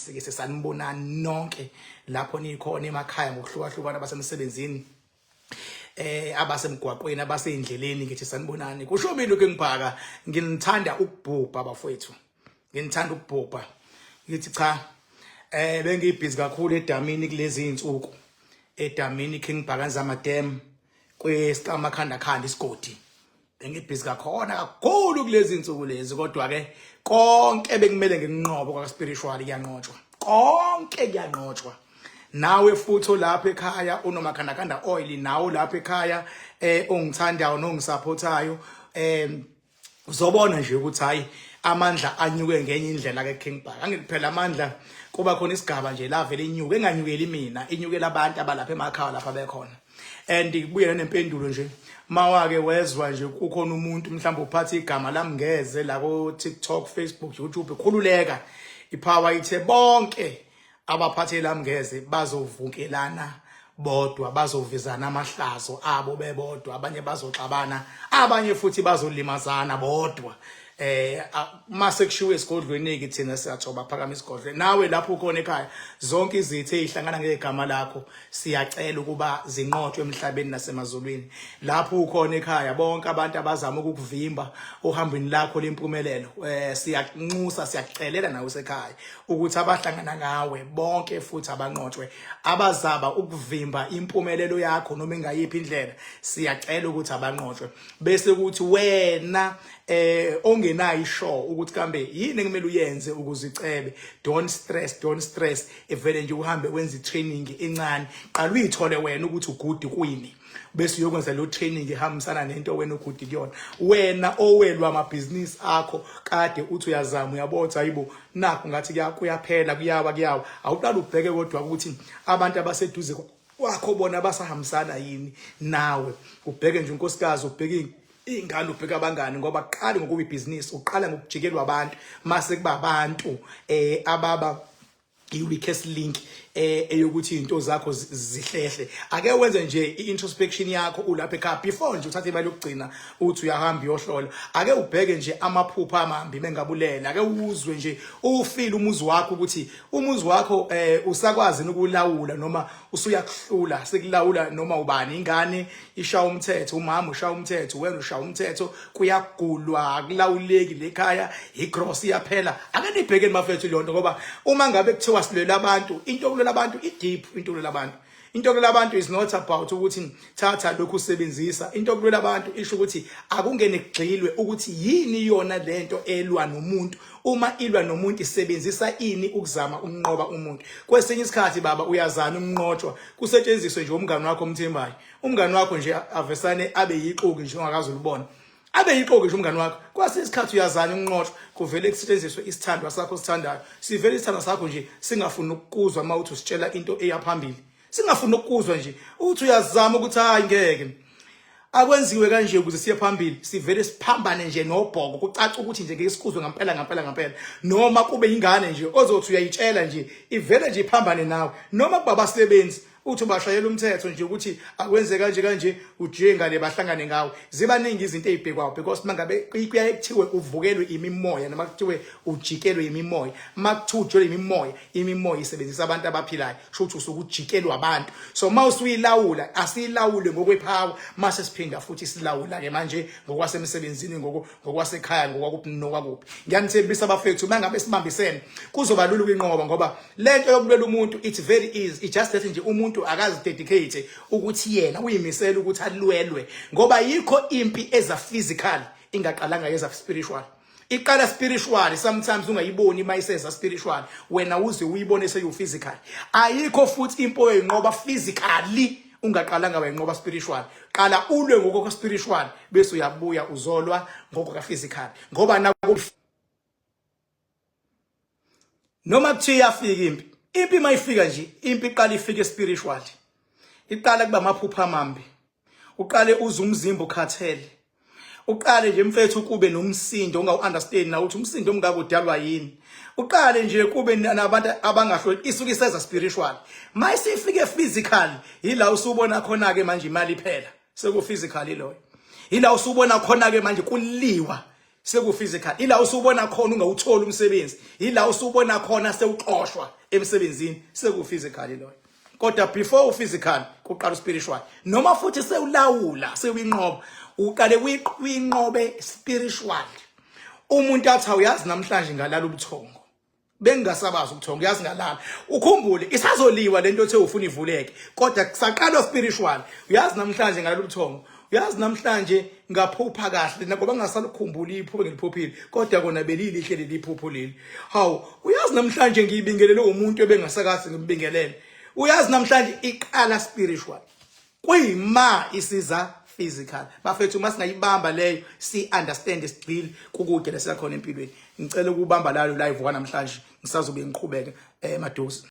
Sike sesanibonani nonke lapho nikhona emakhaya ngokuhlukahlukana abasemsebenzini abasemgwaqweni abasendleleni ngithi sanibonani kusho mina ukengibhaka nginithanda ukubhubha bafowethu nginithanda ukubhubha ngithi cha bengibhizi kakhulu edamini kulezi insuku edamini Kingbhakanza Madam kwesicama khanda isigodi bengibhizi kakhulu kulezi insuku lezi kodwa ke konke bekumele nginqobo kwa spiritual kuyanqotshwa konke kuyanqotshwa nawe futhi lapha ekhaya unomakhandakanda oil nawe lapha ekhaya ongithandayo nongisupportayo uzobona nje ukuthi hayi amandla anyuke ngenye indlela ke Kingbhaka angikuphela amandla kuba khona isigaba nje la vele inyuke enganyukeli mina inyukela abantu abalapha emakhaya lapha bekhona and kubuye nempendulo nje mawake wezwa nje kukhona umuntu mhlawumbe uphatha igama lami ngeze la ko TikTok Facebook YouTube khululeka ipower ithe bonke abaphathele lami ngeze bazovunkelana bodwa bazovezana amahlazo abo bebodwa abanye bazoxabana abanye futhi bazolimazana bodwa mase kushiwe esigodlweni ke thina siyathoba phakama isigodlweni nawe lapho ukhona ekhaya zonke izithe ezihlangana ngegama lakho siyacela ukuba zinqotshwe emhlabeni nasemazulwini lapho ukhona ekhaya bonke abantu abazama ukukuvimba uhambweni lakho lempumelelo siyanxusa siyakucelela nawe usekhaya ukuthi abahlangana ngawe bonke futhi abanqotshwe abazaba ukuvimba impumelelo yakho noma engayiphi indlela siyacela ukuthi abanqotshwe bese ukuthi wena ongenayo ishow ukuthi kambe yini kumele uyenze ukuzicebe don't stress evele nje uhambe wenza itraining encane qala uyithole wena ukuthi ugudi kwini bese uyokwenza lo training ehambisana nento wena ugudi kuyona wena owelwa amabhizinisi akho kade uthi uyazama uyabotha hayibo nakho ngathi kuyaphela kuyawa awuqala ubheke kodwa ukuthi abantu abaseduze kwakho bona basahambisana yini nawe ubheke nje unkosikazi ubheke ingane ubheka abangani ngoba qala ngokuba ibusiness uqala ngokujikelwa abantu mase kuba abantu ababa i-weakest link eyokuthi into zakho zihlehle ake wenze nje i-introspection yakho ulapha ekhaya before nje uthathe imali yokugcina uthi uyahamba uyohlola ake ubheke nje amaphupha amambi mengabulela ake uzwe nje ufeel umuzi wakho ukuthi umuzi wakho usakwazi ukulawula noma usuyakuhlula sekulawula noma ubani ingane ishaya umthetho umama ushaya umthetho wena ushaya umthetho kuyagulwa akulawuleki lekhaya igross iyaphela ake nibhekeni mafethu lonto ngoba uma ngabe kuthiwa silwela abantu into abantu ideep into labantu into labantu is not about ukuthi thatha lokhu usebenzisa into labantu isho ukuthi akungene kugxilwe ukuthi yini yona lento elwa nomuntu uma ilwa nomuntu isebenzisa ini ukuzama ukunqoba umuntu kwesinye isikhathi baba uyazana umnqotshwa kusetshenziswe nje umngani wakho omthembayo umngani wakho nje avesane abe yiqoki nje ongakazi ulibona abe yiqoki nje umngani wakho kwase isikhathi uyazana umnqotshwa kuvele kusetshenziswe isithandwa sakho sithandayo sivele isithandwa sakho nje singafuni ukuzwa mawuthi usitshela into eyaphambili singafuni ukuzwa nje uthi uyazama ukuthi hayi ngeke akwenziwe kanje ukuze siye phambili sivele siphambane nje nobhoko kucaca ukuthi nje ngeke sikuzwe ngampela noma kube ingane nje ozothi uyayitshela nje ivele nje iphambane nawe noma kuba abasebenzi uthi bashayela umthetho nje ukuthi akwenze kanje ujenga le bahlangane ngawe zibaningi izinto ezibhekwayo because mangabe kuyaye kuthiwe uvukelwe imimoya noma kuthiwe ujikelwe imimoya makuthujwe imimoya isebenzisa abantu abaphilayo shothi usukujikelwa abantu so mawusuyilawula asiyilawule ngokwepower mase siphinda futhi silawula ke manje ngokwasemsebenzini ngokwasekhaya ngokwakuphi ngiyanithembisa abafethu mangabe sibambisene kuzoba lula ukunqoba ngoba lento yokulwela umuntu it's very easy it just that nje umuntu akazi dedicate ukuthi yena uyimisela ukuthi alwelwe ngoba yikho impi eza physical ingaqalanga yeza spiritual iqala spiritual sometimes ungayiboni mayiseza spiritual wena uze uyibone seyu physical ayikho futhi impo eyinqoba physically ungaqalanga wayinqoba spiritual qala ulwe ngokho spiritual bese uyabuya uzolwa ngokho physical ngoba noma kuthi yafika impi mayifika nje impi iqala ifike spiritual iqala kuba amaphupha amambi uqale uze umzimba ukhathele uqale nje mfethu kube nomsindo ungawu-understand na ukuthi umsindo omngaka udalwa yini uqale nje kube nabantu abangahloli isuke iseza spiritual mayisifike physical yila usubona khona ke manje imali iphela seku physical iloyo yila usubona khona ke manje kuliwa seku-physical. Ila usubona khona ungawutholi umsebenzi, ila usubona khona sewuxoshwa emsebenzini, seku-physical loyo. Kodwa before u-physical kuqala u-spiritual. Noma futhi sewulawula, sewuyinqoba, uqale uyinqobe spiritual. Umuntu athi awuyazi namhlanje ngalala ubuthongo. Bengingasabazi ubuthongo, uyazi ngalala. Ukhumbule isazoliwa lento ethe ufuna ivuleke, kodwa kusaqala spiritual. Uyazi namhlanje ngalala ubuthongo. Uyazi namhlanje ngaphupha kahle ngoba ngingasalukhumbula iphupho ngiliphuphile, kodwa kona belilihle leli phupho leli. Hawu, uyazi namhlanje ngiyibingelele umuntu ebengasakazi ngimbingelele. Uyazi namhlanje iqala spiritual. Kuyima isiza physical. Bafethu uma singayibamba leyo si understand isigcili kukude lesikhona empilweni. Ngicela ukubamba lalo live namhlanje ngisazobe ngiqhubeka madosi.